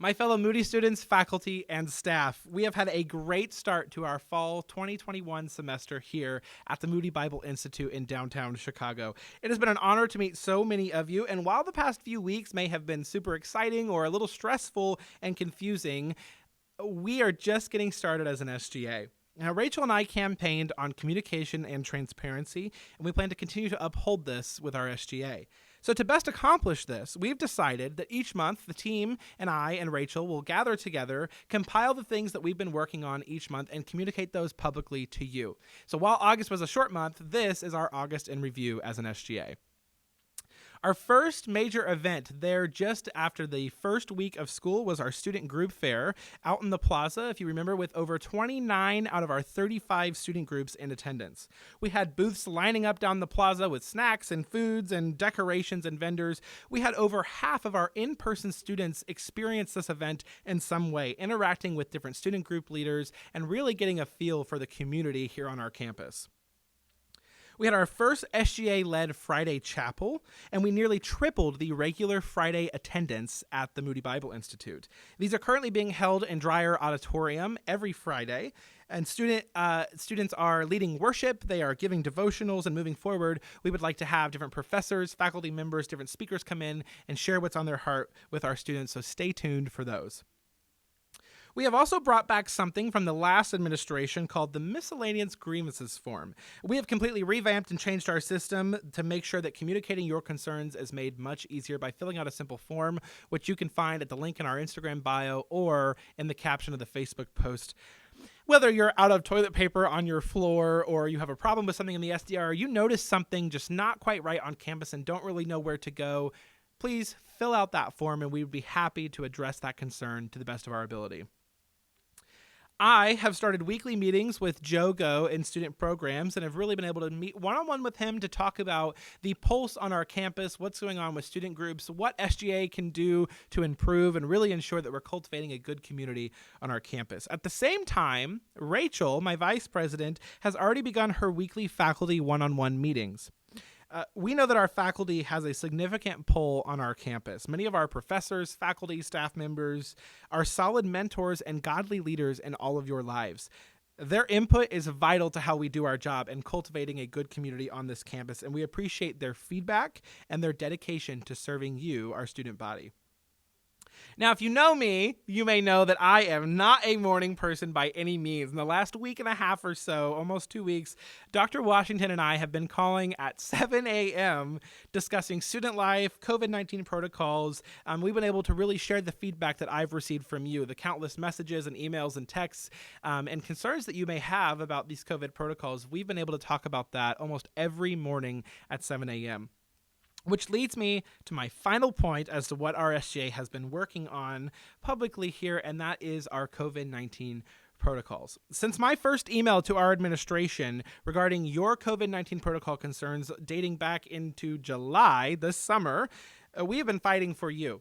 My fellow Moody students, faculty, and staff, we have had a great start to our fall 2021 semester here at the Moody Bible Institute in downtown Chicago. It has been an honor to meet so many of you, and while the past few weeks may have been super exciting or a little stressful and confusing, we are just getting started as an SGA. Now, Rachel and I campaigned on communication and transparency, and we plan to continue to uphold this with our SGA. So to best accomplish this, we've decided that each month the team and I and Rachel will gather together, compile the things that we've been working on each month, and communicate those publicly to you. So while August was a short month, this is our August in review as an SGA. Our first major event there just after the first week of school was our student group fair out in the plaza, if you remember, with over 29 out of our 35 student groups in attendance. We had booths lining up down the plaza with snacks and foods and decorations and vendors. We had over half of our in-person students experience this event in some way, interacting with different student group leaders and really getting a feel for the community here on our campus. We had our first SGA-led Friday chapel, and we nearly tripled the regular Friday attendance at the Moody Bible Institute. These are currently being held in Dreyer Auditorium every Friday, and students are leading worship, they are giving devotionals, and moving forward, we would like to have different professors, faculty members, different speakers come in and share what's on their heart with our students, so stay tuned for those. We have also brought back something from the last administration called the Miscellaneous grievances form. We have completely revamped and changed our system to make sure that communicating your concerns is made much easier by filling out a simple form, which you can find at the link in our Instagram bio or in the caption of the Facebook post. Whether you're out of toilet paper on your floor or you have a problem with something in the SDR, or you notice something just not quite right on campus and don't really know where to go, please fill out that form and we would be happy to address that concern to the best of our ability. I have started weekly meetings with Joe Go in student programs and have really been able to meet one-on-one with him to talk about the pulse on our campus, what's going on with student groups, what SGA can do to improve and really ensure that we're cultivating a good community on our campus. At the same time, Rachel, my vice president, has already begun her weekly faculty one-on-one meetings. We know that our faculty has a significant pull on our campus. Many of our professors, faculty, staff members are solid mentors and godly leaders in all of your lives. Their input is vital to how we do our job in cultivating a good community on this campus, and we appreciate their feedback and their dedication to serving you, our student body. Now, if you know me, you may know that I am not a morning person by any means. In the last week and a half or so, almost 2 weeks, Dr. Washington and I have been calling at 7 a.m. discussing student life, COVID-19 protocols. We've been able to really share the feedback that I've received from you, the countless messages and emails and texts and concerns that you may have about these COVID protocols. We've been able to talk about that almost every morning at 7 a.m. Which leads me to my final point as to what our SGA has been working on publicly here, and that is our COVID-19 protocols. Since my first email to our administration regarding your COVID-19 protocol concerns dating back into July this summer, we have been fighting for you.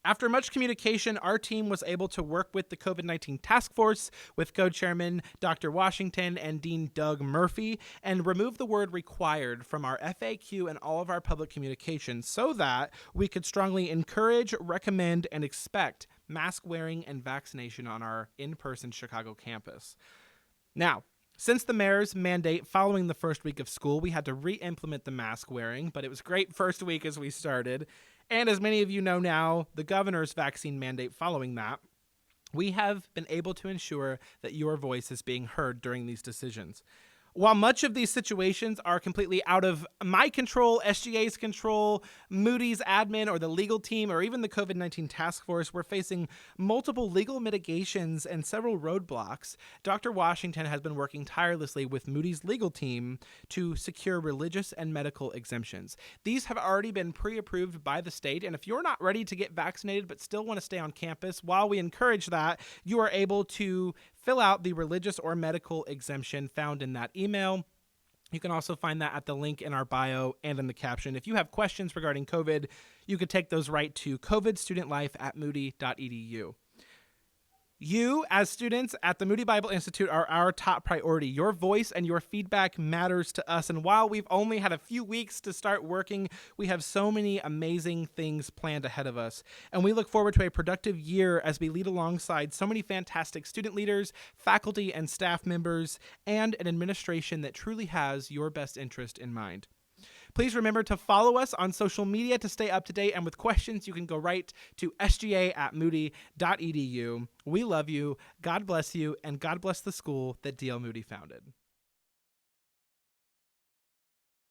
After much communication, our team was able to work with the COVID-19 task force with co-chairman Dr. Washington and Dean Doug Murphy and remove the word required from our FAQ and all of our public communication so that we could strongly encourage, recommend, and expect mask wearing and vaccination on our in-person Chicago campus. Now, since the mayor's mandate following the first week of school, we had to re-implement the mask wearing, but it was great first week as we started. And as many of you know now, the governor's vaccine mandate following that, we have been able to ensure that your voice is being heard during these decisions. While much of these situations are completely out of my control, SGA's control, Moody's admin, or the legal team, or even the COVID-19 task force, we're facing multiple legal mitigations and several roadblocks. Dr. Washington has been working tirelessly with Moody's legal team to secure religious and medical exemptions. These have already been pre-approved by the state, and if you're not ready to get vaccinated but still want to stay on campus, while we encourage that, you are able to fill out the religious or medical exemption found in that email. You can also find that at the link in our bio and in the caption. If you have questions regarding COVID, you can take those right to covidstudentlife@moody.edu. You, as students at the Moody Bible Institute, are our top priority. Your voice and your feedback matters to us. And while we've only had a few weeks to start working, we have so many amazing things planned ahead of us. And we look forward to a productive year as we lead alongside so many fantastic student leaders, faculty and staff members, and an administration that truly has your best interest in mind. Please remember to follow us on social media to stay up to date. And with questions, you can go right to sga@moody.edu. We love you. God bless you. And God bless the school that D.L. Moody founded.